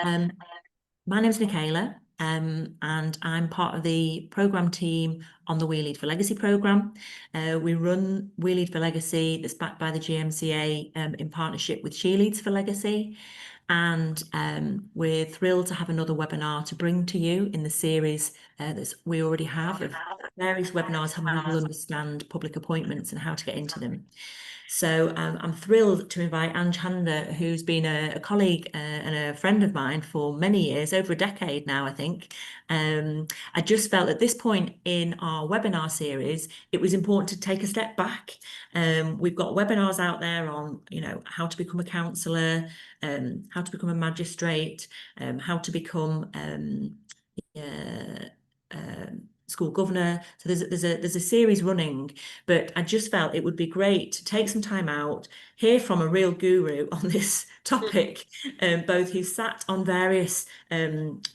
Um, my name's Michaela, and I'm part of the programme team on the We Lead for Legacy programme. We run We Lead for Legacy that's backed by the GMCA in partnership with She Leads for Legacy. And we're thrilled to have another webinar to bring to you in the series that we already have of various webinars helping people understand public appointments and how to get into them. So I'm thrilled to invite Anju Handa, who's been a colleague and a friend of mine for many years, over a decade now, I think. I just felt at this point in our webinar series, it was important to take a step back. We've got webinars out there on, how to become a counsellor, how to become a magistrate, how to become school governor. So there's a series running, but I just felt it would be great to take some time out, hear from a real guru on this topic, both who sat on various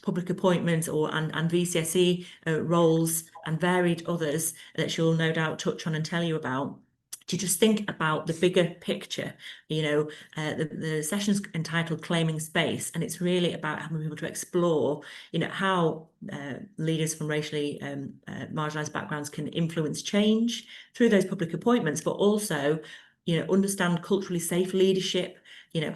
public appointments and VCSE roles and varied others that she'll no doubt touch on and tell you about, to just think about the bigger picture. The session's entitled Claiming Space, and it's really about helping people to explore, how leaders from racially marginalised backgrounds can influence change through those public appointments, but also, understand culturally safe leadership,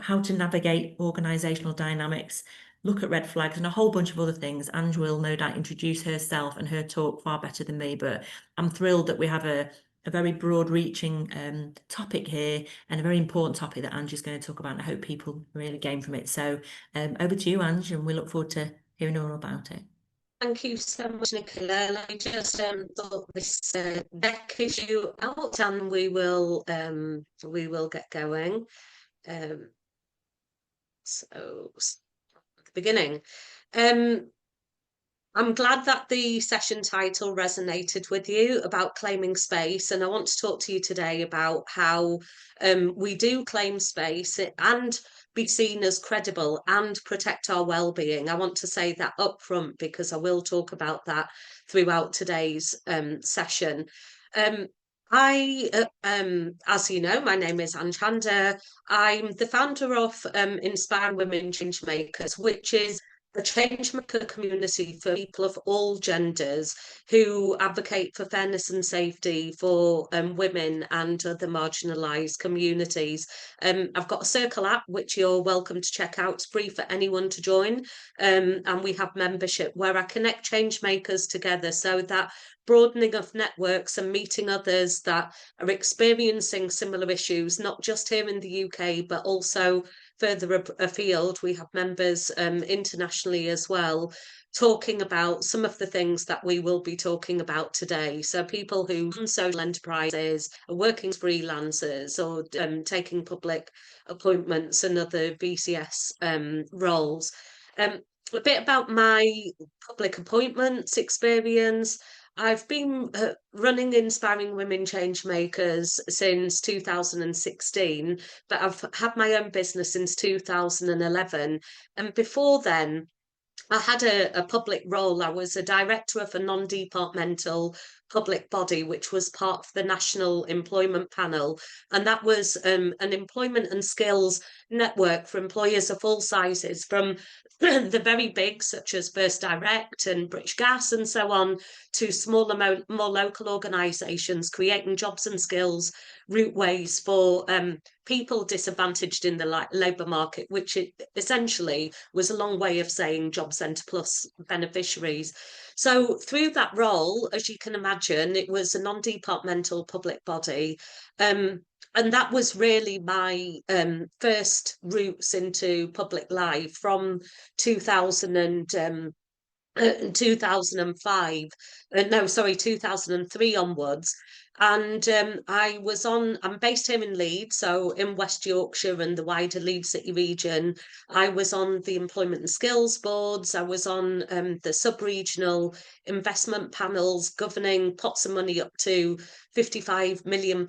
how to navigate organisational dynamics, look at red flags and a whole bunch of other things. Ange will no doubt introduce herself and her talk far better than me, but I'm thrilled that we have a very broad-reaching topic here, and a very important topic that Ange is going to talk about, and I hope people really gain from it. So over to you, Ange, and we look forward to hearing all about it. Thank you so much, Nicola. I just thought this deck issue out, and we will get going. So at the beginning. I'm glad that the session title resonated with you about claiming space, and I want to talk to you today about how we do claim space and be seen as credible and protect our well-being. I want to say that up front because I will talk about that throughout today's session. As you know, my name is Anju Handa. I'm the founder of Inspiring Women Changemakers, which is a changemaker community for people of all genders who advocate for fairness and safety for women and other marginalised communities. I've got a Circle app, which you're welcome to check out. It's free for anyone to join. And we have membership where I connect changemakers together so that broadening of networks and meeting others that are experiencing similar issues, not just here in the UK, but also further afield. We have members internationally as well, talking about some of the things that we will be talking about today. So people who run social enterprises, are working as freelancers, or taking public appointments and other VCS roles. A bit about my public appointments experience. I've been running Inspiring Women Changemakers since 2016, but I've had my own business since 2011. And before then, I had a public role. I was a director of a non-departmental public body, which was part of the National Employment Panel. And that was an employment and skills network for employers of all sizes, from the very big, such as First Direct and British Gas and so on, to smaller, more local organisations, creating jobs and skills routeways for people disadvantaged in the labour market, which it essentially was a long way of saying Job Centre Plus beneficiaries. So through that role, as you can imagine, it was a non-departmental public body. And that was really my first roots into public life from 2005, 2003 onwards. And I'm based here in Leeds, so in West Yorkshire and the wider Leeds City region. I was on the Employment and Skills boards. I was on the sub-regional investment panels governing pots of money up to £55 million.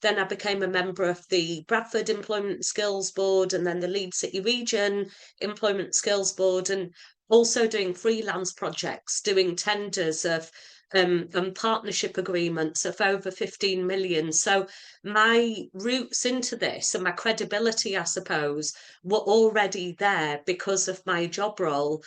Then I became a member of the Bradford Employment and Skills Board, and then the Leeds City Region Employment and Skills Board, and also doing freelance projects, doing tenders of and partnership agreements of over 15 million. So my roots into this and my credibility, I suppose, were already there because of my job role.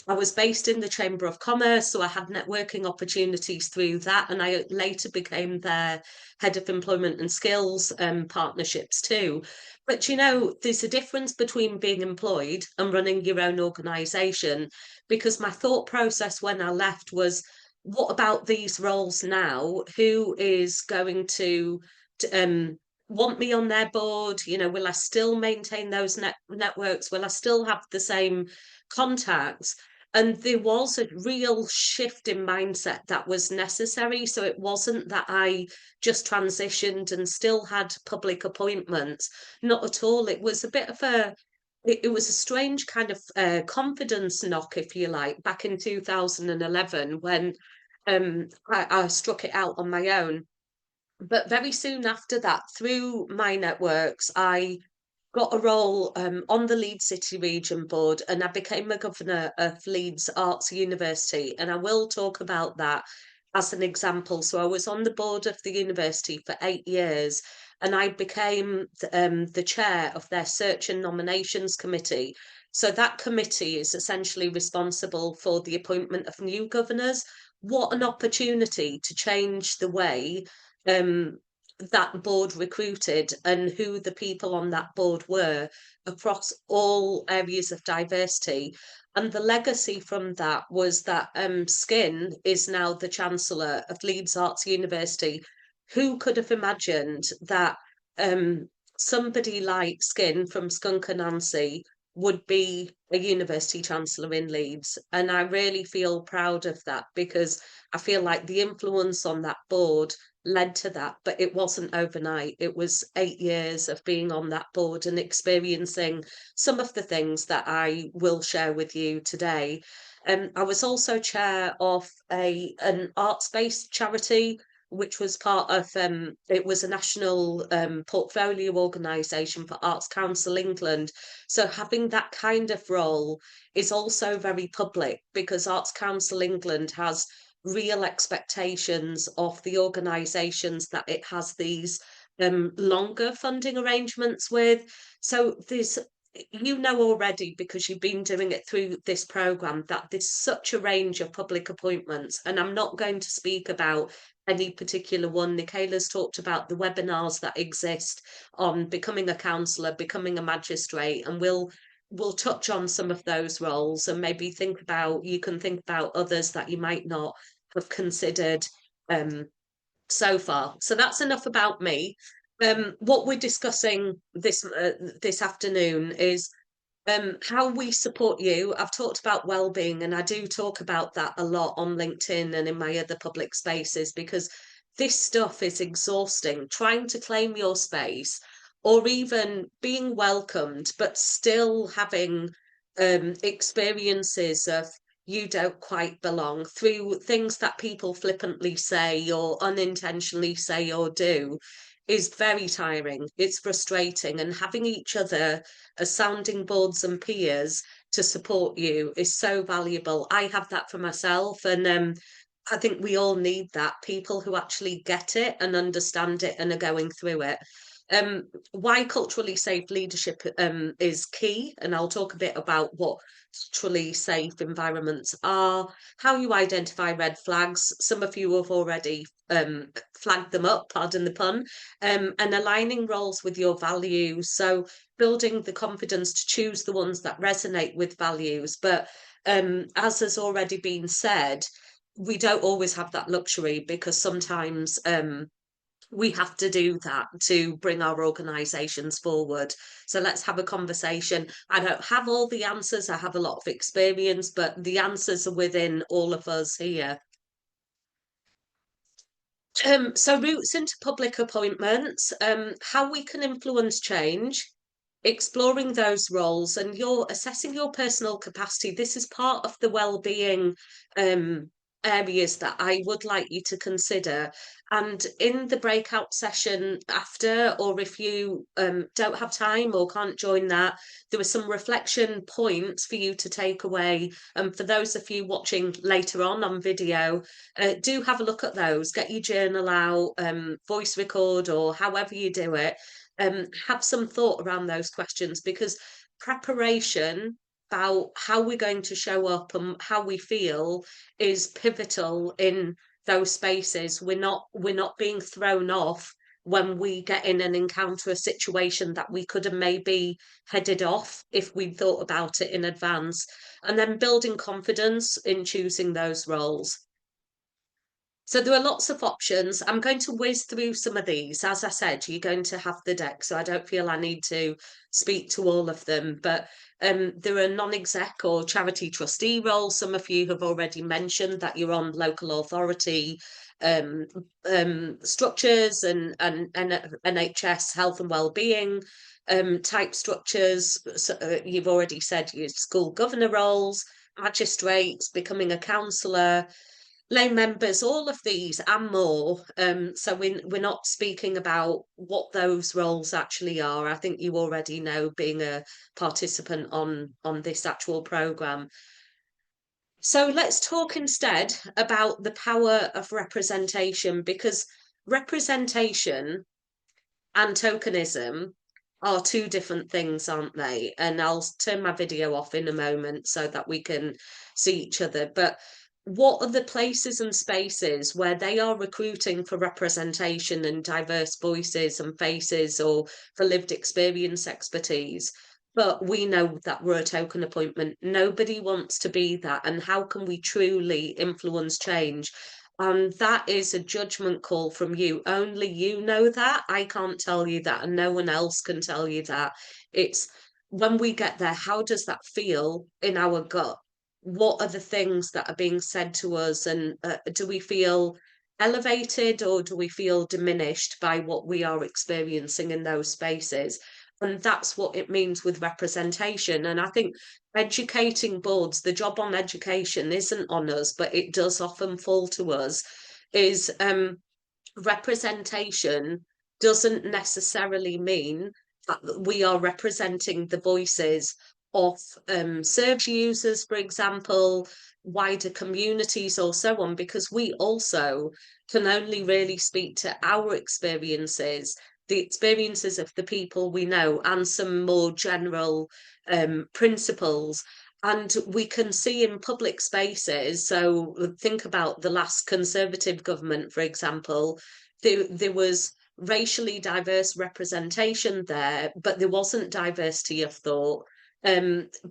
I was based in the Chamber of Commerce, so I had networking opportunities through that, and I later became their head of employment and skills partnerships too. But you know, there's a difference between being employed and running your own organisation, because my thought process when I left was, what about these roles now? Who is going to want me on their board? You know, will I still maintain those networks? Will I still have the same contacts? And there was a real shift in mindset that was necessary. So it wasn't that I just transitioned and still had public appointments. Not at all. It was a bit of it was a strange kind of confidence knock, if you like, back in 2011 when I struck it out on my own. But very soon after that, through my networks, I got a role on the Leeds City Region Board, and I became a governor of Leeds Arts University. And I will talk about that as an example. So I was on the board of the university for 8 years, and I became the chair of their search and nominations committee. So that committee is essentially responsible for the appointment of new governors. What an opportunity to change the way um, that board recruited and who the people on that board were across all areas of diversity. And the legacy from that was that Skin is now the Chancellor of Leeds Arts University. Who could have imagined that somebody like Skin from Skunk Anansie would be a university chancellor in Leeds? And I really feel proud of that, because I feel like the influence on that board led to that, but it wasn't overnight. It was 8 years of being on that board and experiencing some of the things that I will share with you today. I was also chair of an arts-based charity, which was part of it was a national portfolio organisation for Arts Council England. So having that kind of role is also very public, because Arts Council England has real expectations of the organisations that it has these longer funding arrangements with. So there's, you know already, because you've been doing it through this programme, that there's such a range of public appointments. And I'm not going to speak about any particular one. Nicole's talked about the webinars that exist on becoming a councillor, becoming a magistrate, and we'll touch on some of those roles, and maybe you can think about others that you might not have considered so far. So that's enough about me. What we're discussing this afternoon is how we support you. I've talked about well-being, and I do talk about that a lot on LinkedIn and in my other public spaces, because this stuff is exhausting. Trying to claim your space, or even being welcomed, but still having experiences of you don't quite belong through things that people flippantly say or unintentionally say or do, is very tiring. It's frustrating, and having each other as sounding boards and peers to support you is so valuable. I have that for myself, and I think we all need that, people who actually get it and understand it and are going through it. Why culturally safe leadership is key, and I'll talk a bit about what culturally safe environments are, how you identify red flags. Some of you have already flagged them up, pardon the pun, and aligning roles with your values. So building the confidence to choose the ones that resonate with values. But as has already been said, we don't always have that luxury, because sometimes we have to do that to bring our organisations forward. So let's have a conversation. I don't have all the answers. I have a lot of experience, but the answers are within all of us here. So routes into public appointments, how we can influence change, exploring those roles, and you're assessing your personal capacity. This is part of the well-being areas that I would like you to consider. And in the breakout session after, or if you don't have time or can't join that, there were some reflection points for you to take away. And for those of you watching later on video, do have a look at those. Get your journal out, voice record, or however you do it. Have some thought around those questions, because preparation about how we're going to show up and how we feel is pivotal in those spaces. We're not being thrown off when we get in and encounter a situation that we could have maybe headed off if we'd thought about it in advance. And then building confidence in choosing those roles. So there are lots of options. I'm going to whiz through some of these. As I said, you're going to have the deck, so I don't feel I need to speak to all of them. But there are non-exec or charity trustee roles. Some of you have already mentioned that you're on local authority structures and NHS health and wellbeing type structures. So, you've already said your school governor roles, magistrates, becoming a councillor, lay members, all of these and more. So we're not speaking about what those roles actually are. I think you already know, being a participant on this actual programme. So let's talk instead about the power of representation, because representation and tokenism are two different things, aren't they? And I'll turn my video off in a moment so that we can see each other. But what are the places and spaces where they are recruiting for representation and diverse voices and faces, or for lived experience expertise? But we know that we're a token appointment. Nobody wants to be that. And how can we truly influence change? And that is a judgment call from you. Only you know that. I can't tell you that, and no one else can tell you that. It's when we get there, how does that feel in our gut? What are the things that are being said to us? And do we feel elevated, or do we feel diminished by what we are experiencing in those spaces? And that's what it means with representation. And I think educating boards, the job on education isn't on us, but it does often fall to us, is representation doesn't necessarily mean that we are representing the voices of service users, for example, wider communities, or so on, because we also can only really speak to our experiences, the experiences of the people we know, and some more general principles. And we can see in public spaces, so think about the last Conservative government, for example, there was racially diverse representation there, but there wasn't diversity of thought,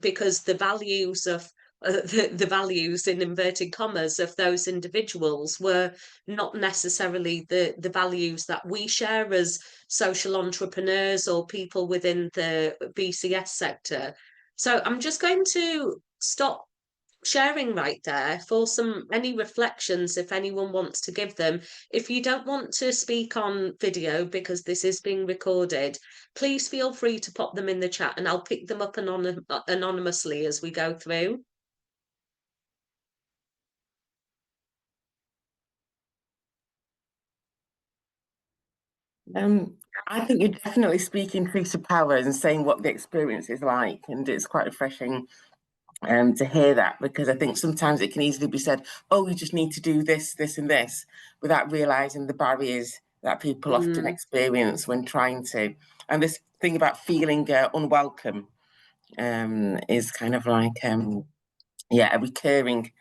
because the values of the values, in inverted commas, of those individuals were not necessarily the values that we share as social entrepreneurs or people within the BCS sector. So I'm just going to stop sharing right there for any reflections, if anyone wants to give them. If you don't want to speak on video because this is being recorded, please feel free to pop them in the chat and I'll pick them up anonymously as we go through. I think you're definitely speaking truth to power and saying what the experience is like, and it's quite refreshing to hear that, because I think sometimes it can easily be said, oh, you just need to do this, this and this, without realising the barriers that people often experience when trying to. And this thing about feeling unwelcome is kind of like, a recurring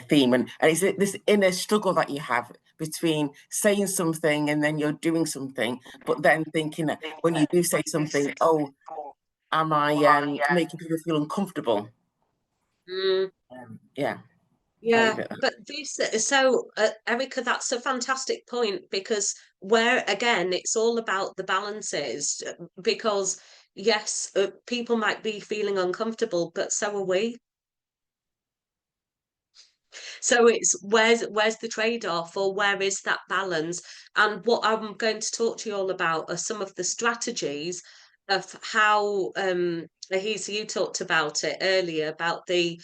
theme. And it's this inner struggle that you have between saying something and then you're doing something, but then thinking that when you do say something, oh, am I making people feel uncomfortable? Yeah. Yeah, but this, so Erica, that's a fantastic point, because where again, it's all about the balances, because yes, people might be feeling uncomfortable, but so are we. So it's where's the trade-off, or where is that balance? And what I'm going to talk to you all about are some of the strategies of how you talked about it earlier, about the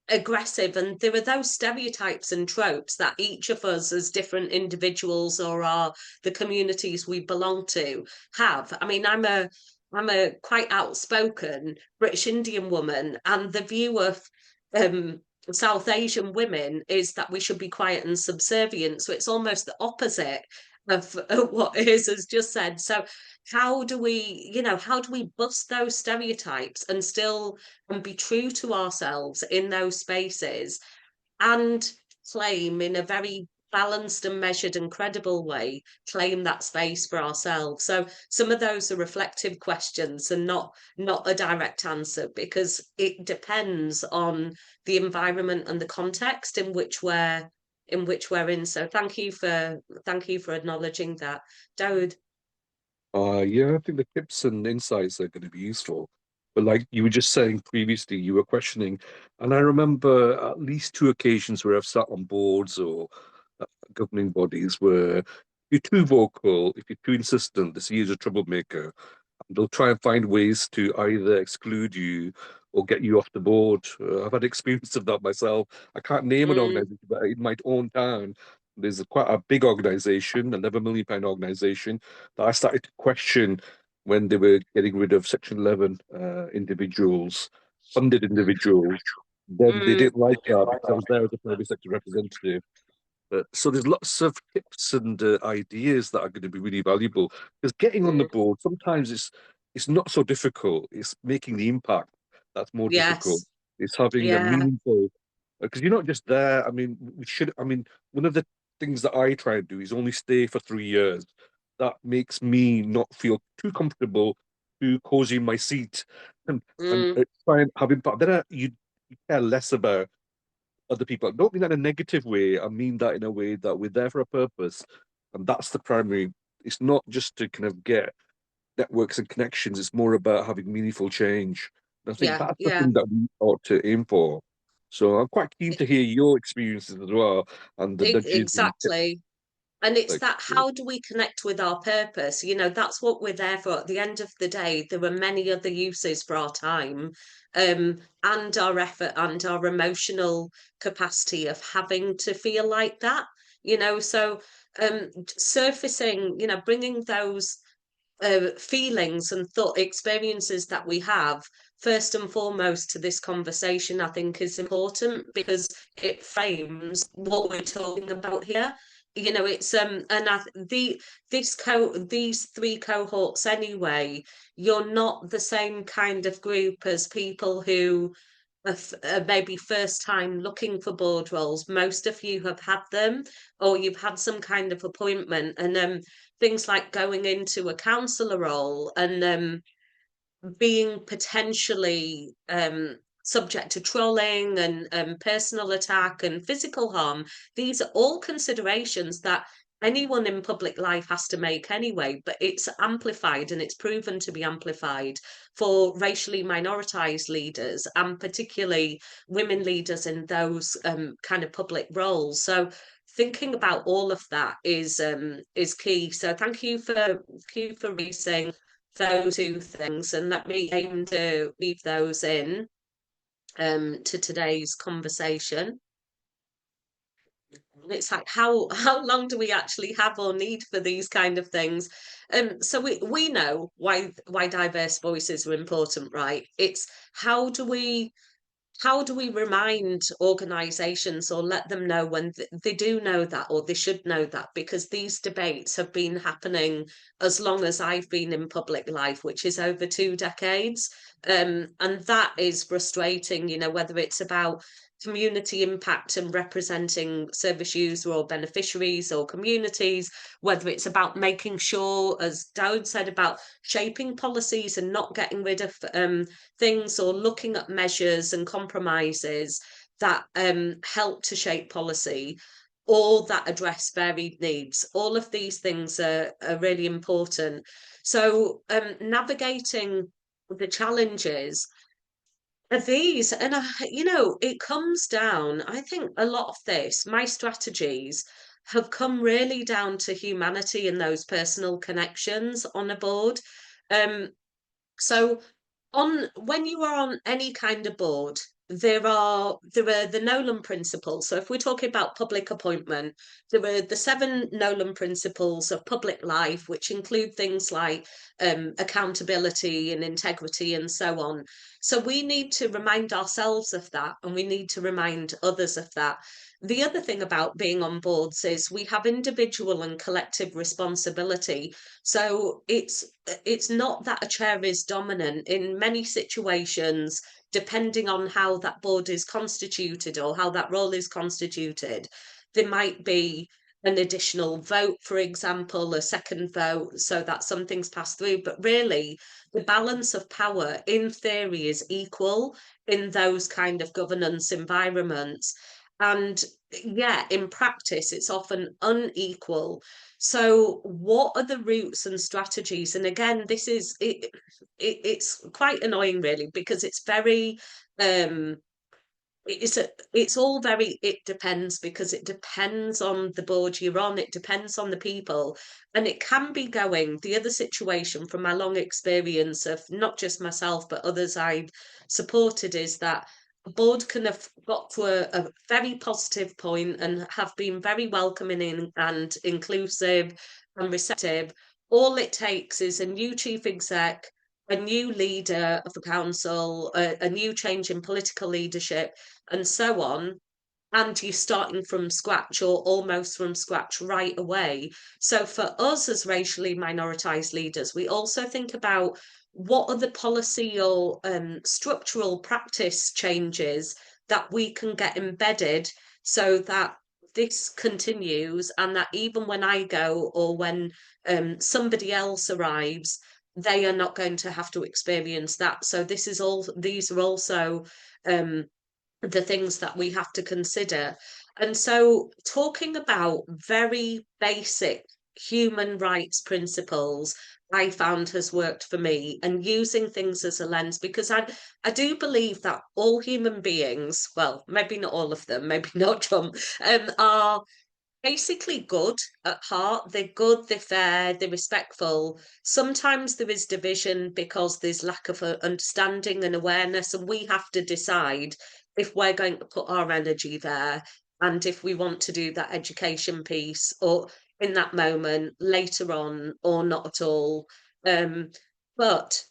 aggressive, and there are those stereotypes and tropes that each of us as different individuals or the communities we belong to have. I mean, I'm a quite outspoken British Indian woman, and the view of South Asian women is that we should be quiet and subservient. So it's almost the opposite of what Iz has just said. So how do we bust those stereotypes and still and be true to ourselves in those spaces, and claim in a very balanced and measured and credible way, claim that space for ourselves? So some of those are reflective questions and not a direct answer, because it depends on the environment and the context in which we're in. So thank you for acknowledging that, Dawood. Yeah, I think the tips and insights are going to be useful. But like you were just saying previously, you were questioning, and I remember at least two occasions where I've sat on boards or governing bodies where if you're too vocal, if you're too insistent, they see you as a troublemaker. They'll try and find ways to either exclude you or get you off the board. I've had experience of that myself. I can't name an organization, but in my own town, there's quite a big organization, 11 million pound organization, that I started to question when they were getting rid of Section 11 individuals, funded individuals. Then they didn't like that because I was there as a private sector representative. So there's lots of tips and ideas that are going to be really valuable, because getting on the board sometimes it's not so difficult. It's making the impact that's more difficult. Yes. It's having a Yeah. meaningful, because you're not just there. I mean, one of the things that I try and do is only stay for 3 years. That makes me not feel too comfortable, too cozy in my seat, and try and have impact. Then you care less about other people. I don't mean that in a negative way. I mean that in a way that we're there for a purpose, and that's the primary. It's not just to kind of get networks and connections. It's more about having meaningful change. And I think Yeah. that's the Yeah. thing that we ought to aim for. So I'm quite keen to hear your experiences as well, and the nudges and tips. Exactly. And it's Like, that, how do we connect with our purpose? That's what we're there for. At the end of the day, there are many other uses for our time, and our effort and our emotional capacity of having to feel like that. So surfacing, bringing those feelings and thought experiences that we have first and foremost to this conversation, I think, is important, because it frames what we're talking about here. It's and these three cohorts anyway, you're not the same kind of group as people who are maybe first time looking for board roles. Most of you have had them, or you've had some kind of appointment, and things like going into a counsellor role and being potentially subject to trolling and personal attack and physical harm. These are all considerations that anyone in public life has to make anyway, but it's amplified, and it's proven to be amplified for racially minoritized leaders, and particularly women leaders in those kind of public roles. So thinking about all of that is key. So thank you for raising those two things, and let me aim to weave those in to today's conversation. It's like, how long do we actually have or need for these kind of things? So we know why diverse voices are important, right? It's how do we remind organisations, or let them know when they do know that, or they should know that, because these debates have been happening as long as I've been in public life, which is over 2 decades. And that is frustrating, whether it's about community impact and representing service user or beneficiaries or communities, whether it's about making sure, as Dawood said, about shaping policies and not getting rid of things, or looking at measures and compromises that help to shape policy, or that address varied needs. All of these things are really important. So navigating the challenges of these, and it comes down, I think a lot of this, my strategies have come really down to humanity and those personal connections on a board. So when you are on any kind of board, there are the Nolan principles. So if we're talking about public appointment, there are the 7 Nolan principles of public life, which include things like accountability and integrity and so on. So we need to remind ourselves of that, and we need to remind others of that. The other thing about being on boards is we have individual and collective responsibility. So it's not that a chair is dominant. In many situations, depending on how that board is constituted or how that role is constituted, there might be an additional vote, for example, a second vote, so that something's passed through. But really, the balance of power, in theory, is equal in those kind of governance environments. And yeah, in practice, it's often unequal. So what are the routes and strategies? And again, this is it's quite annoying, really, because it's very it's all very, it depends, because it depends on the board you're on, it depends on the people, and it can be going. The other situation, from my long experience of not just myself but others I've supported, is that a board can have got to a very positive point and have been very welcoming and inclusive and receptive. All it takes is a new chief exec, a new leader of the council, a new change in political leadership, and so on, and you're starting from scratch or almost from scratch right away. So for us as racially minoritized leaders, we also think about what are the policy or structural practice changes that we can get embedded so that this continues, and that even when I go or when somebody else arrives, they are not going to have to experience that. So these are also the things that we have to consider. And so talking about very basic human rights principles, I found has worked for me, and using things as a lens, because I do believe that all human beings, well, maybe not all of them, maybe not Trump, are basically good at heart. They're good, they're fair, they're respectful. Sometimes there is division because there's lack of understanding and awareness, and we have to decide if we're going to put our energy there, and if we want to do that education piece or in that moment later on, or not at all. But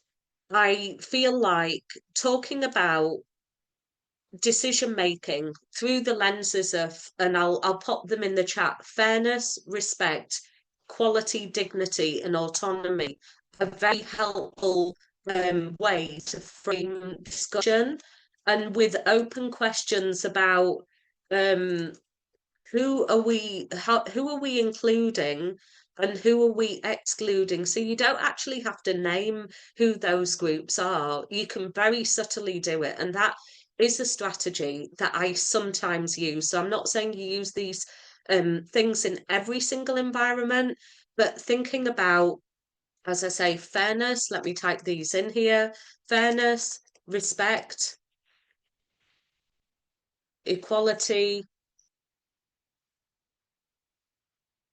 I feel like talking about decision making through the lenses of, and I'll pop them in the chat: fairness, respect, quality, dignity, and autonomy, a very helpful way to frame discussion, and with open questions about who are we including and who are we excluding. So you don't actually have to name who those groups are. You can very subtly do it, and that is a strategy that I sometimes use. So I'm not saying you use these things in every single environment, but thinking about, as I say, fairness, let me type these in here: fairness, respect, equality.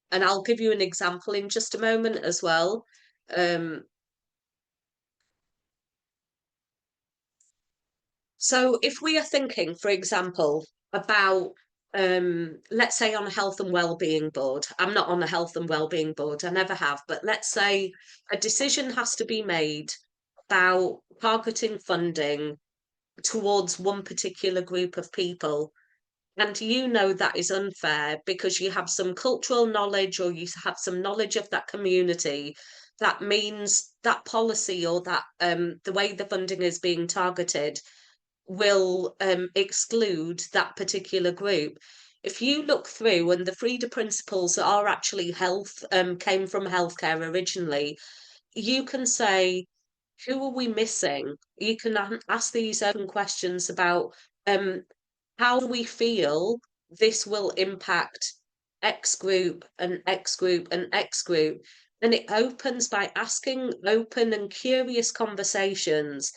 And I'll give you an example in just a moment as well. So if we are thinking, for example, about, let's say on a health and wellbeing board, I'm not on a health and wellbeing board, I never have, but let's say a decision has to be made about targeting funding towards one particular group of people. And you know that is unfair because you have some cultural knowledge, or you have some knowledge of that community. That means that policy, or that the way the funding is being targeted, will exclude that particular group. If you look through, and the Frida principles are actually health, came from healthcare originally, you can say, who are we missing? You can ask these open questions about how do we feel this will impact X group and X group and X group. And it opens by asking open and curious conversations.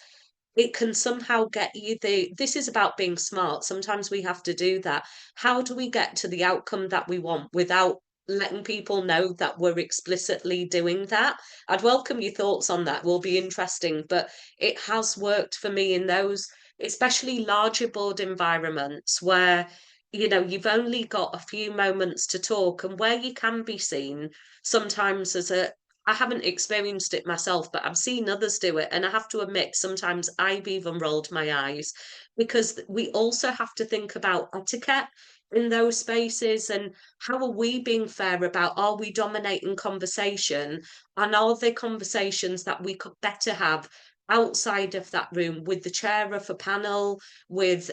It can somehow get you this is about being smart. Sometimes we have to do that. How do we get to the outcome that we want without letting people know that we're explicitly doing that? I'd welcome your thoughts on that. Will be interesting, but it has worked for me in those especially larger board environments where, you know, you've only got a few moments to talk, and where you can be seen sometimes as a, I haven't experienced it myself, but I've seen others do it. And I have to admit, sometimes I've even rolled my eyes, because we also have to think about etiquette in those spaces, and how are we being fair about, are we dominating conversation, and are there conversations that we could better have outside of that room with the chair of a panel, with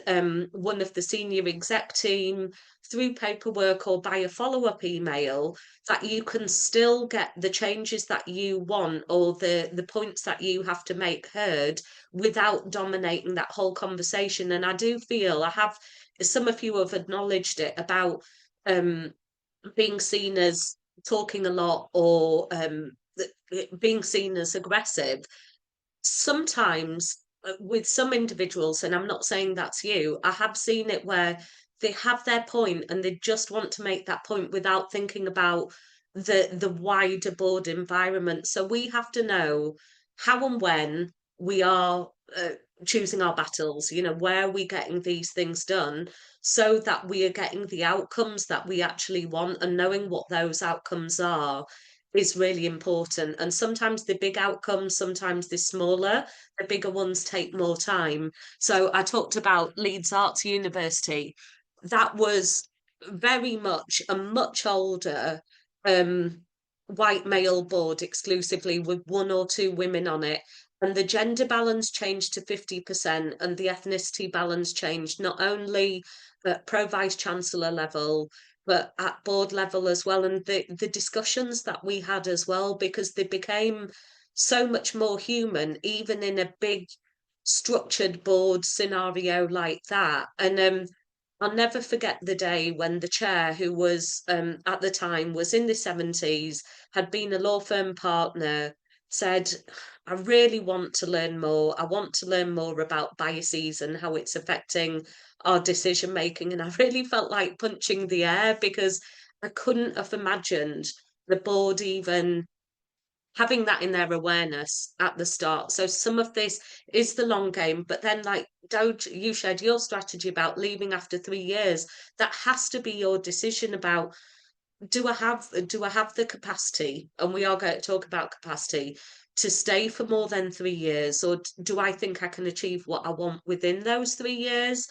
one of the senior exec team, through paperwork or by a follow-up email, that you can still get the changes that you want, or the points that you have to make heard, without dominating that whole conversation. And I do feel, I have, some of you have acknowledged it, about being seen as talking a lot, or being seen as aggressive. Sometimes with some individuals, and I'm not saying that's you, I have seen it where they have their point and they just want to make that point without thinking about the wider board environment. So we have to know how and when we are choosing our battles, you know, where are we getting these things done, so that we are getting the outcomes that we actually want, and knowing what those outcomes are is really important. And sometimes the big outcomes, sometimes they're smaller, the bigger ones take more time. So I talked about Leeds Arts University. That was very much a much older white male board exclusively, with one or two women on it. And the gender balance changed to 50%, and the ethnicity balance changed, not only at pro vice chancellor level, but at board level as well. And the discussions that we had as well, because they became so much more human, even in a big structured board scenario like that. And I'll never forget the day when the chair, who was at the time was in the 70s, had been a law firm partner, said, I really want to learn more. I want to learn more about biases and how it's affecting our decision making. And I really felt like punching the air, because I couldn't have imagined the board even having that in their awareness at the start. So some of this is the long game, but then, like, don't you shared your strategy about leaving after 3 years? That has to be your decision about, do I have the capacity, and we are going to talk about capacity, to stay for more than 3 years, or do I think I can achieve what I want within those 3 years?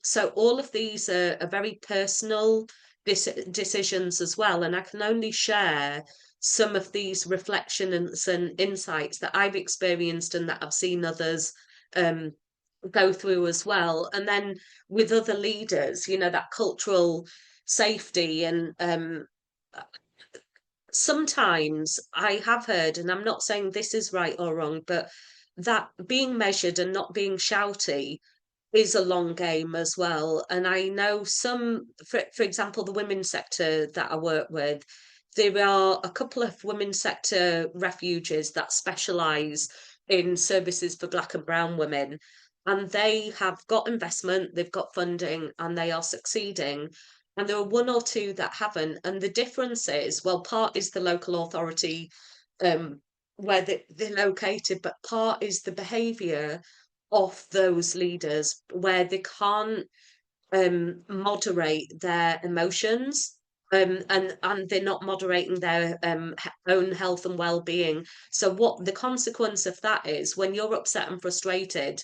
So all of these are very personal decisions as well, and I can only share some of these reflections and insights that I've experienced and that I've seen others go through as well. And then with other leaders, you know, that cultural safety. And sometimes I have heard, and I'm not saying this is right or wrong, but that being measured and not being shouty is a long game as well. And I know some, for example, the women's sector that I work with, there are a couple of women's sector refuges that specialise in services for Black and brown women. And they have got investment, they've got funding, and they are succeeding. And there are one or two that haven't. And the difference is, well, part is the local authority where they're located, but part is the behaviour of those leaders, where they can't moderate their emotions, and they're not moderating their own health and well-being. So what the consequence of that is, when you're upset and frustrated,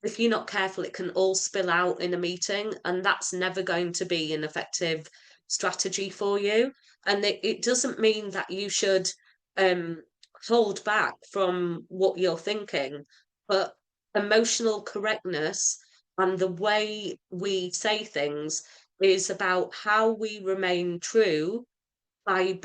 if you're not careful, it can all spill out in a meeting, and that's never going to be an effective strategy for you. And it doesn't mean that you should hold back from what you're thinking, but emotional correctness and the way we say things is about how we remain true, by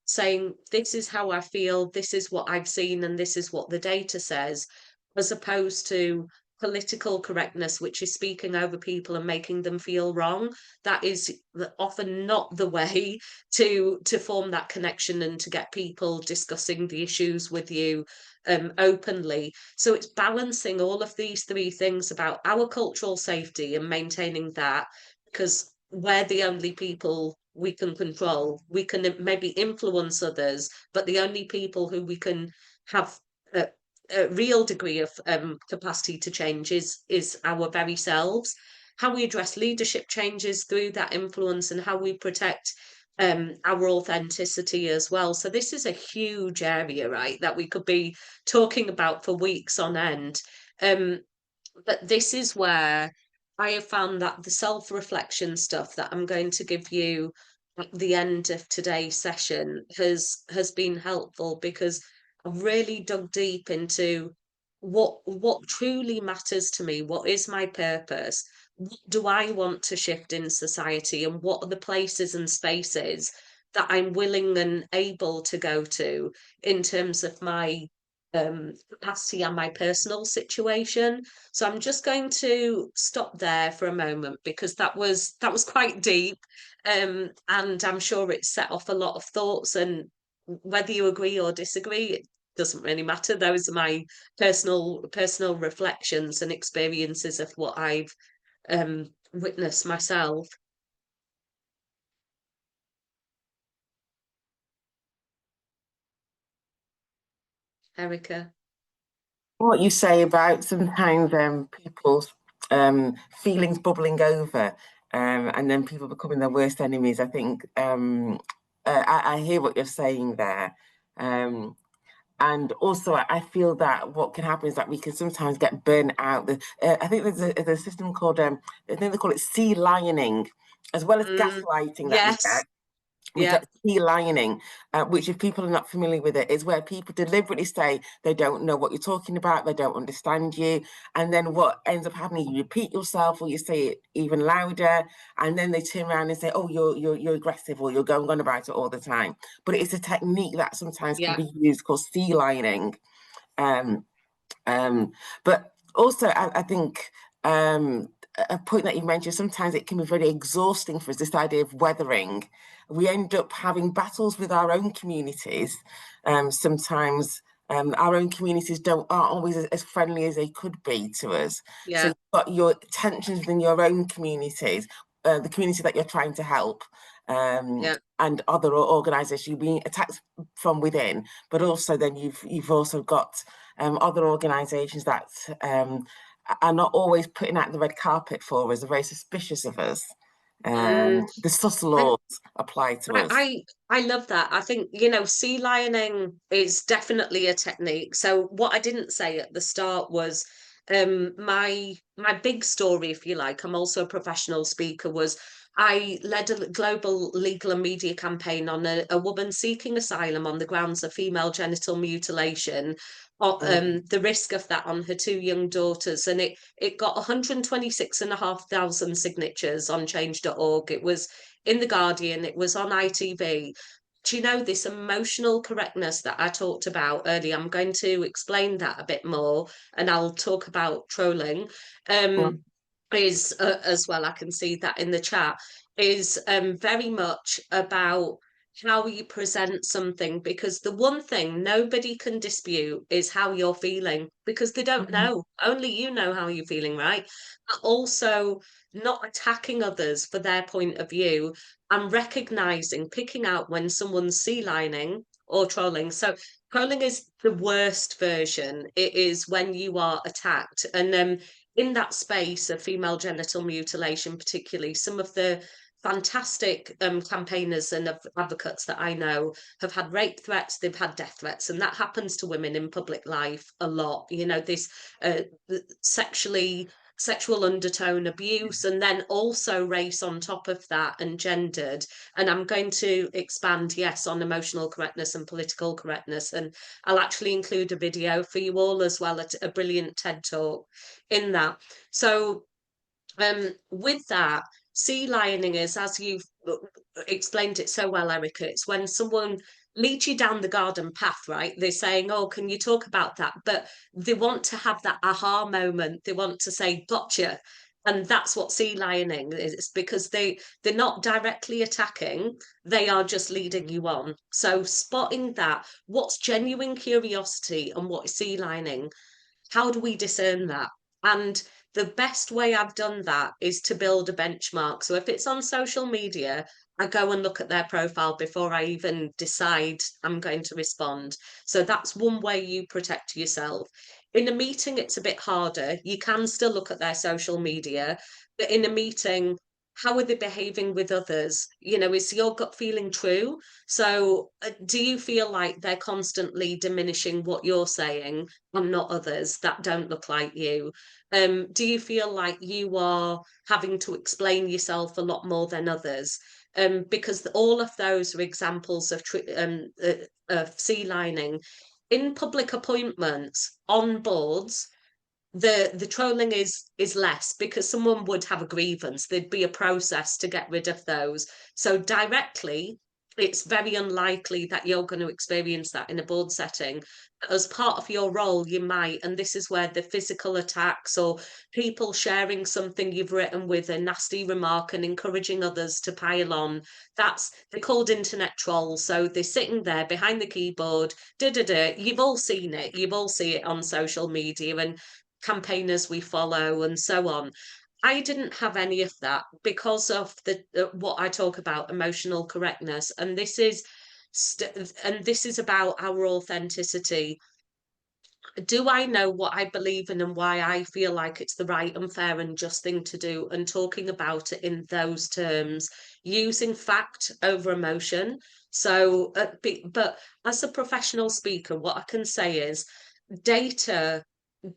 saying, this is how I feel, this is what I've seen, and this is what the data says, as opposed to political correctness, which is speaking over people and making them feel wrong. That is often not the way to form that connection and to get people discussing the issues with you openly. So it's balancing all of these three things about our cultural safety and maintaining that, because we're the only people we can control. We can maybe influence others, but the only people who we can have real degree of capacity to change is our very selves. How we address leadership changes through that influence, and how we protect our authenticity as well. So this is a huge area, right, that we could be talking about for weeks on end. But this is where I have found that the self-reflection stuff that I'm going to give you at the end of today's session has been helpful, because I've really dug deep into what truly matters to me, what is my purpose, what do I want to shift in society, and what are the places and spaces that I'm willing and able to go to in terms of my capacity and my personal situation. So I'm just going to stop there for a moment, because that was quite deep, and I'm sure it set off a lot of thoughts, and whether you agree or disagree, it doesn't really matter. Those are my personal reflections and experiences of what I've witnessed myself. Erica. What you say about sometimes people's feelings bubbling over, and then people becoming their worst enemies. I think I hear what you're saying there. And also, I feel that what can happen is that we can sometimes get burnt out. I think there's a system called, I think they call it sea lioning, as well as gaslighting that we Yes. get. We Yeah. get sea lioning, which, if people are not familiar with it, is where people deliberately say they don't know what you're talking about, they don't understand you, and then what ends up happening, you repeat yourself, or you say it even louder, and then they turn around and say, "Oh, you're aggressive," or "You're going on about it all the time." But it's a technique that sometimes can be used called sea lioning. But also, I think a point that you mentioned, sometimes it can be very exhausting for us, this idea of weathering. We end up having battles with our own communities. Sometimes our own communities aren't always as friendly as they could be to us. Yeah. So you've got your tensions within your own communities, the community that you're trying to help, and other organisations being attacked from within. But also, then you've also got other organisations that are not always putting out the red carpet for us, are very suspicious of us. The subtle laws apply to us. I love that. I think, sea lioning is definitely a technique. So what I didn't say at the start was my big story, if you like. I'm also a professional speaker. Was I led a global legal and media campaign on a woman seeking asylum on the grounds of female genital mutilation, the risk of that on her two young daughters, and it got 126,500 signatures on change.org. It was in the Guardian, it was on ITV. Do you know this emotional correctness that I talked about earlier? I'm going to explain that a bit more, and I'll talk about trolling. Is as well, I can see that in the chat, is very much about how you present something, because the one thing nobody can dispute is how you're feeling, because they don't know. Only you know how you're feeling, right? But also not attacking others for their point of view, and recognizing, picking out when someone's sea lining or trolling. So trolling is the worst version. It is when you are attacked. And in that space of female genital mutilation, particularly, some of the fantastic campaigners and advocates that I know have had rape threats, they've had death threats, and that happens to women in public life a lot. This sexual undertone abuse, and then also race on top of that, and gendered. And I'm going to expand, yes, on emotional correctness and political correctness, and I'll actually include a video for you all as well, a brilliant TED talk in that. So with that, sea lioning is, as you've explained it so well, Erica, it's when someone leads you down the garden path, right? They're saying, "Oh, can you talk about that?" But they want to have that aha moment. They want to say, "Gotcha." And that's what sea lioning is, because they're not directly attacking, they are just leading you on. So spotting that, what's genuine curiosity and what is sea lioning, how do we discern that? And the best way I've done that is to build a benchmark. So if it's on social media, I go and look at their profile before I even decide I'm going to respond. So that's one way you protect yourself. In a meeting, it's a bit harder. You can still look at their social media, but in a meeting, how are they behaving with others? You know, is your gut feeling true? So do you feel like they're constantly diminishing what you're saying and not others that don't look like you? Do you feel like you are having to explain yourself a lot more than others? Because all of those are examples of sea lining. In public appointments, on boards, the trolling is less because someone would have a grievance. There'd be a process to get rid of those. So directly, it's very unlikely that you're going to experience that in a board setting. As part of your role, you might, and this is where the physical attacks or people sharing something you've written with a nasty remark and encouraging others to pile on, they're called internet trolls. So they're sitting there behind the keyboard, You've all seen it. You've all seen it on social media and campaigners we follow and so on. I didn't have any of that because of the what I talk about, emotional correctness, and this is about our authenticity. Do I know what I believe in and why I feel like it's the right and fair and just thing to do, and talking about it in those terms, using fact over emotion. So but as a professional speaker, what I can say is data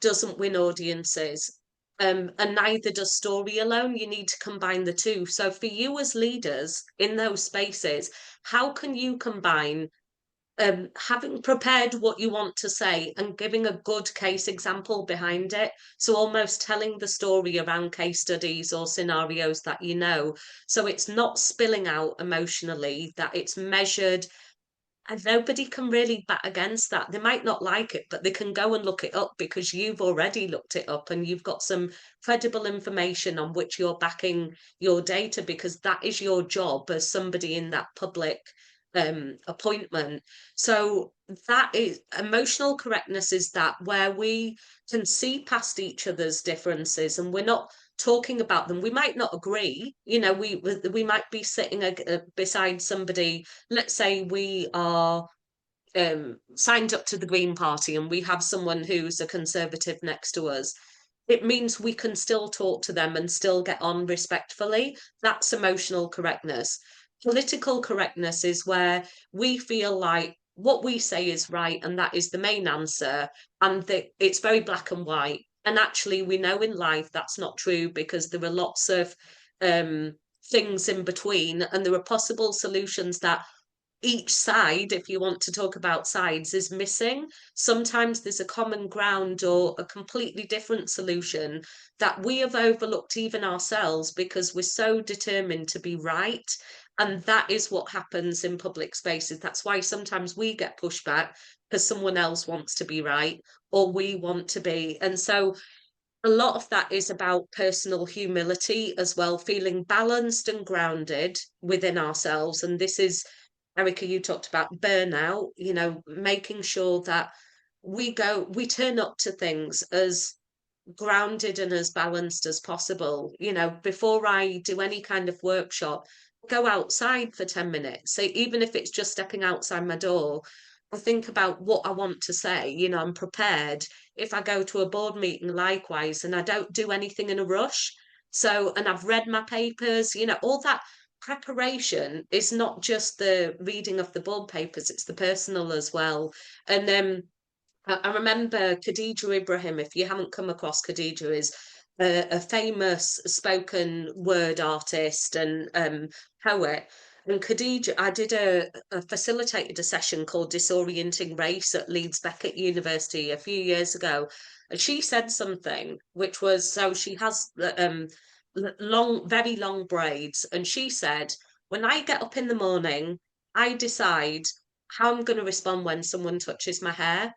doesn't win audiences. And neither does story alone. You need to combine the two. So for you as leaders in those spaces, how can you combine having prepared what you want to say and giving a good case example behind it? So almost telling the story around case studies or scenarios that you know. So it's not spilling out emotionally, that it's measured, and nobody can really bat against that. They might not like it, but they can go and look it up because you've already looked it up and you've got some credible information on which you're backing your data, because that is your job as somebody in that public appointment. So that is emotional correctness, is that where we can see past each other's differences and we're not talking about them. We might not agree, you know, we might be sitting beside somebody. Let's say we are signed up to the Green Party and we have someone who's a Conservative next to us. It means we can still talk to them and still get on respectfully. That's emotional correctness. Political correctness is where we feel like what we say is right and that is the main answer, and that it's very black and white. And actually, we know in life that's not true, because there are lots of things in between, and there are possible solutions that each side, if you want to talk about sides, is missing. Sometimes there's a common ground or a completely different solution that we have overlooked even ourselves because we're so determined to be right. And that is what happens in public spaces. That's why sometimes we get pushback because someone else wants to be right or we want to be. And so a lot of that is about personal humility as well, feeling balanced and grounded within ourselves. And this is, Erica, you talked about burnout, you know, making sure that we turn up to things as grounded and as balanced as possible. You know, before I do any kind of workshop, go outside for 10 minutes. So even if it's just stepping outside my door, I think about what I want to say. You know, I'm prepared. If I go to a board meeting, likewise, and I don't do anything in a rush. So, and I've read my papers, you know, all that preparation is not just the reading of the board papers, it's the personal as well. And then I remember Khadija Ibrahim. If you haven't come across Khadija, is a famous spoken word artist and poet. And Khadija, I did facilitated a session called Disorienting Race at Leeds Beckett University a few years ago. And she said something which was, so she has long, very long braids. And she said, when I get up in the morning, I decide how I'm going to respond when someone touches my hair.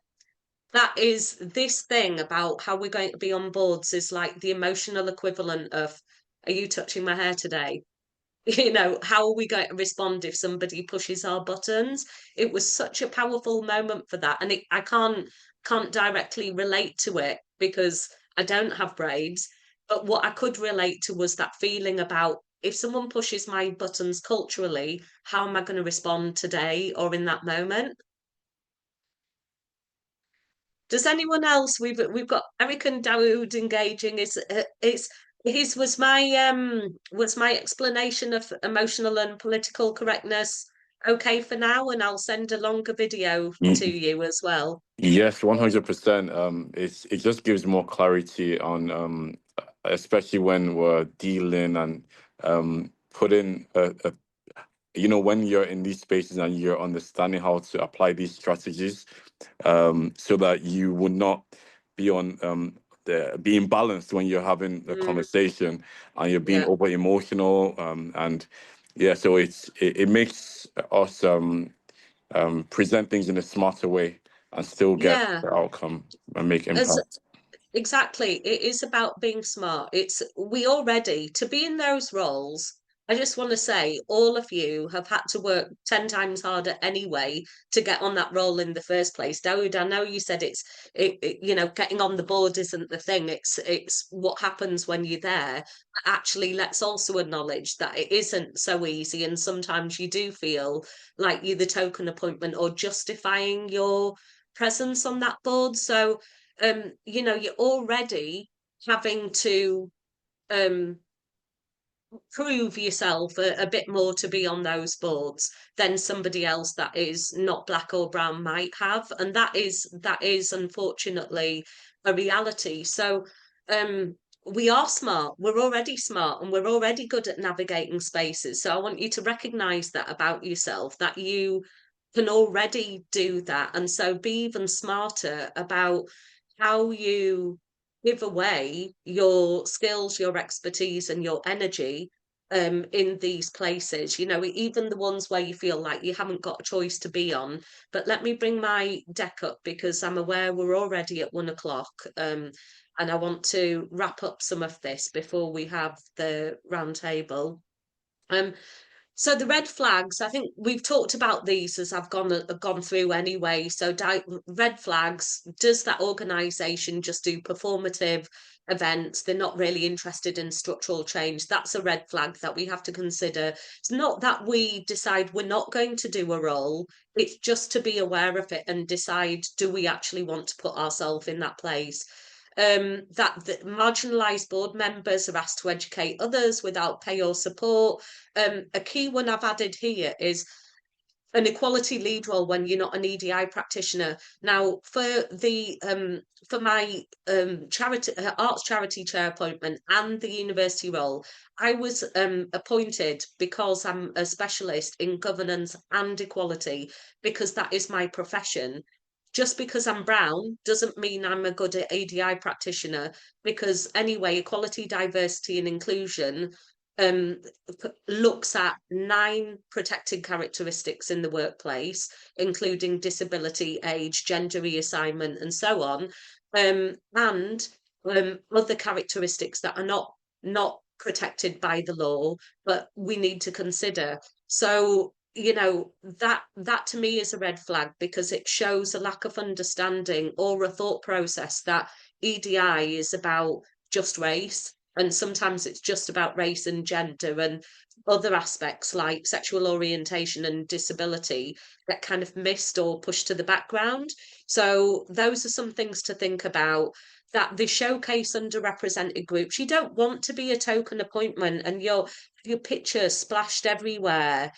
That is, this thing about how we're going to be on boards is like the emotional equivalent of, are you touching my hair today? You know, how are we going to respond if somebody pushes our buttons? It was such a powerful moment for that. And I can't directly relate to it because I don't have braids. But what I could relate to was that feeling about if someone pushes my buttons culturally, how am I going to respond today or in that moment? Does anyone else? We've got Eric and Dawood engaging. It's his was my explanation of emotional and political correctness okay for now, and I'll send a longer video to you as well. Yes, 100%. It just gives more clarity on, especially when we're dealing and putting when you're in these spaces and you're understanding how to apply these strategies, so that you would not be on being balanced when you're having the conversation and you're being over emotional, and yeah, so it makes us present things in a smarter way and still get the outcome and make impact. Exactly. It is about being smart. We already, to be in those roles, I just want to say, all of you have had to work 10 times harder anyway to get on that role in the first place. Dawood, I know you said getting on the board isn't the thing. It's what happens when you're there. Actually, let's also acknowledge that it isn't so easy. And sometimes you do feel like you're the token appointment or justifying your presence on that board. So, you're already having to prove yourself a bit more to be on those boards than somebody else that is not black or brown might have, and that is unfortunately a reality. So we are smart, we're already smart, and we're already good at navigating spaces. So I want you to recognize that about yourself, that you can already do that, and so be even smarter about how you give away your skills, your expertise, and your energy in these places, even the ones where you feel like you haven't got a choice to be on. But let me bring my deck up, because I'm aware we're already at 1 o'clock, and I want to wrap up some of this before we have the round table. So the red flags, I think we've talked about these as I've gone through anyway. So red flags, does that organisation just do performative events? They're not really interested in structural change. That's a red flag that we have to consider. It's not that we decide we're not going to do a role. It's just to be aware of it and decide, do we actually want to put ourselves in that place? That the marginalised board members are asked to educate others without pay or support. A key one I've added here is an equality lead role when you're not an EDI practitioner. Now, for my charity arts charity chair appointment and the university role, I was appointed because I'm a specialist in governance and equality, because that is my profession. Just because I'm brown doesn't mean I'm a good EDI practitioner, because anyway, equality, diversity and inclusion looks at 9 protected characteristics in the workplace, including disability, age, gender reassignment, and so on, and other characteristics that are not protected by the law, but we need to consider. So that to me is a red flag, because it shows a lack of understanding or a thought process that EDI is about just race, and sometimes it's just about race and gender and other aspects like sexual orientation and disability that kind of missed or pushed to the background. So those are some things to think about, that they showcase underrepresented groups. You don't want to be a token appointment and your picture splashed everywhere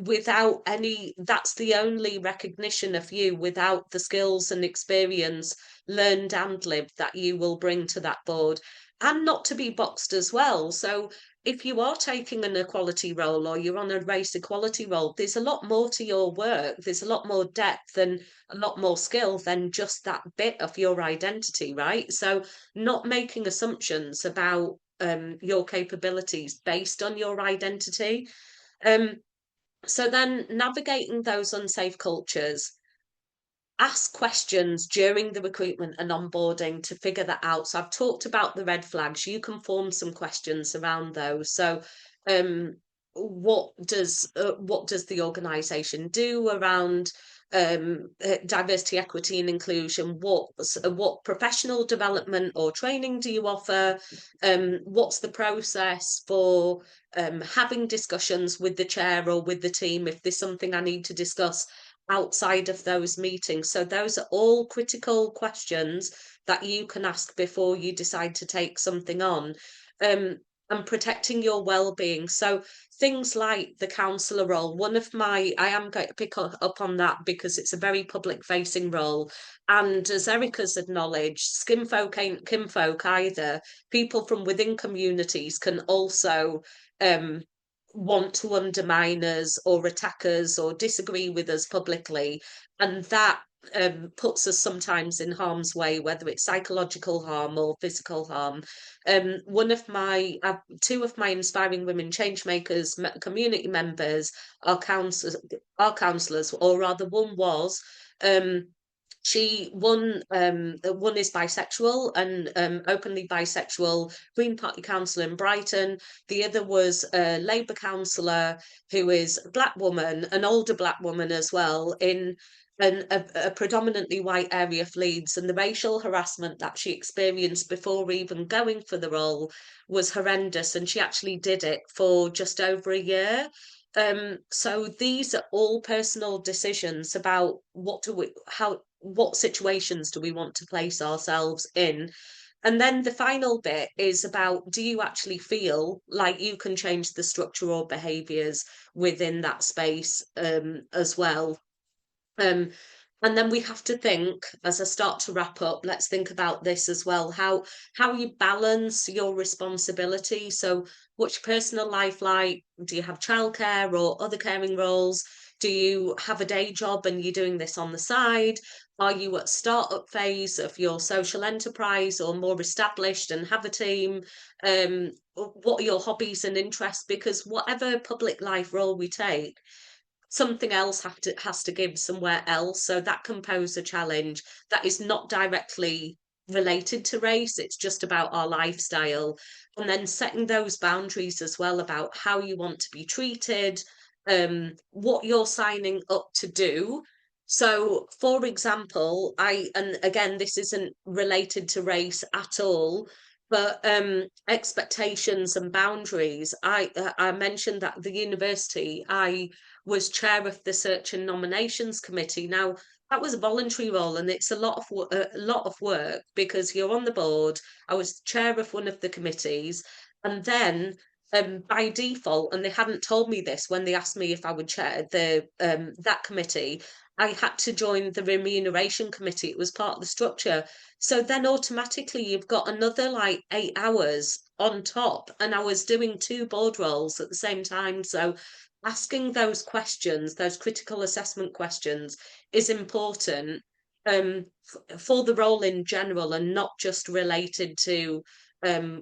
without any, that's the only recognition of you, without the skills and experience learned and lived that you will bring to that board, and not to be boxed as well. So if you are taking an equality role or you're on a race equality role, there's a lot more to your work. There's a lot more depth and a lot more skill than just that bit of your identity, right? So not making assumptions about your capabilities based on your identity. So then navigating those unsafe cultures, ask questions during the recruitment and onboarding to figure that out. So I've talked about the red flags. You can form some questions around those. So what does the organisation do around diversity, equity and inclusion? What professional development or training do you offer? What's the process for having discussions with the chair or with the team if there's something I need to discuss outside of those meetings? So those are all critical questions that you can ask before you decide to take something on. And protecting your well-being. So things like the counsellor role, I am going to pick up on that because it's a very public facing role. And as Erica's acknowledged, skinfolk ain't kinfolk either. People from within communities can also want to undermine us or attack us or disagree with us publicly. And that puts us sometimes in harm's way, whether it's psychological harm or physical harm. Two of my Inspiring Women Changemakers community members are counsellors, or rather one was. One is bisexual and openly bisexual, Green Party councillor in Brighton. The other was a Labour councillor who is a black woman, an older black woman as well, in a predominantly white area of Leeds. And the racial harassment that she experienced before even going for the role was horrendous, and she actually did it for just over a year. So these are all personal decisions about what situations do we want to place ourselves in. And then the final bit is about, do you actually feel like you can change the structure or behaviours within that space as well? And then we have to think, as I start to wrap up, let's think about this as well, how you balance your responsibility. So what's your personal life like? Do you have childcare or other caring roles? Do you have a day job and you're doing this on the side? Are you at startup phase of your social enterprise or more established and have a team? What are your hobbies and interests? Because whatever public life role we take, something else has to give somewhere else. So that can pose a challenge that is not directly related to race. It's just about our lifestyle. And then setting those boundaries as well about how you want to be treated, what you're signing up to do. So, for example, and again, this isn't related to race at all, but expectations and boundaries. I mentioned that at the university, I was chair of the search and nominations committee. Now, that was a voluntary role, and it's a lot of work because you're on the board. I was chair of one of the committees, and then by default, and they hadn't told me this when they asked me if I would chair that committee, I had to join the remuneration committee. It was part of the structure. So then automatically you've got another like 8 hours on top, and I was doing 2 board roles at the same time. So asking those questions, those critical assessment questions, is important for the role in general, and not just related to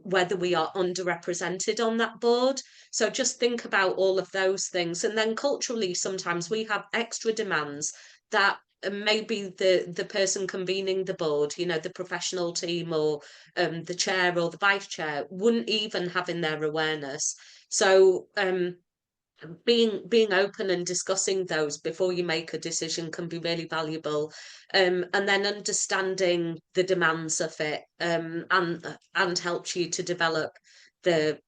whether we are underrepresented on that board. So just think about all of those things. And then culturally, sometimes we have extra demands that maybe the person convening the board, you know, the professional team or the chair or the vice chair wouldn't even have in their awareness. So being open and discussing those before you make a decision can be really valuable, and then understanding the demands of it and helps you to develop the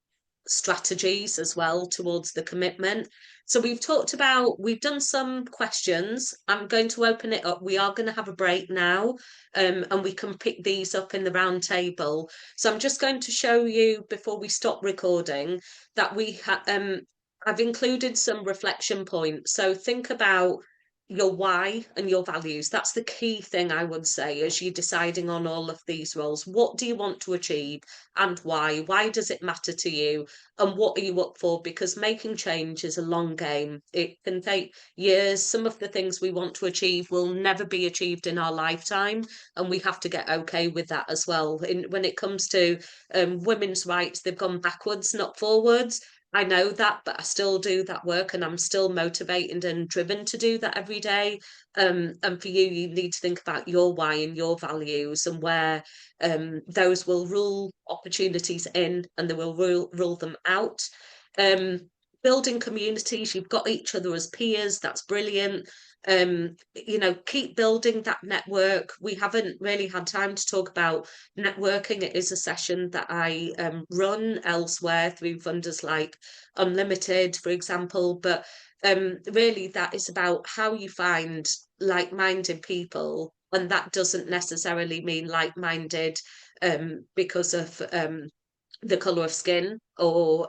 strategies as well towards the commitment. So we've done some questions. I'm going to open it up. We are going to have a break now, and we can pick these up in the round table. So I'm just going to show you before we stop recording that I've included some reflection points. So think about your why and your values. That's the key thing, I would say, as you're deciding on all of these roles. What do you want to achieve and why? Why does it matter to you? And what are you up for? Because making change is a long game. It can take years. Some of the things we want to achieve will never be achieved in our lifetime, and we have to get okay with that as well. When it comes to women's rights, they've gone backwards, not forwards. I know that, but I still do that work, and I'm still motivated and driven to do that every day. And for you, you need to think about your why and your values, and where those will rule opportunities in, and they will rule them out. Building communities, you've got each other as peers, that's brilliant. You know, keep building that network. We haven't really had time to talk about networking. It is a session that I run elsewhere through funders like Unlimited, for example. But really, that is about how you find like-minded people, and that doesn't necessarily mean like-minded because of the colour of skin or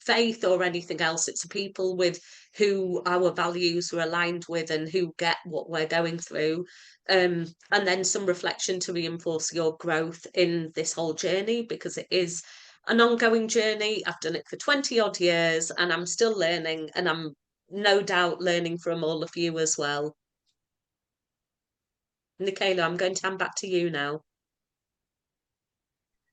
faith or anything else. It's people with who our values are aligned with and who get what we're going through. And then some reflection to reinforce your growth in this whole journey, because it is an ongoing journey. I've done it for 20 odd years and I'm still learning, and I'm no doubt learning from all of you as well. Nicola, I'm going to hand back to you now.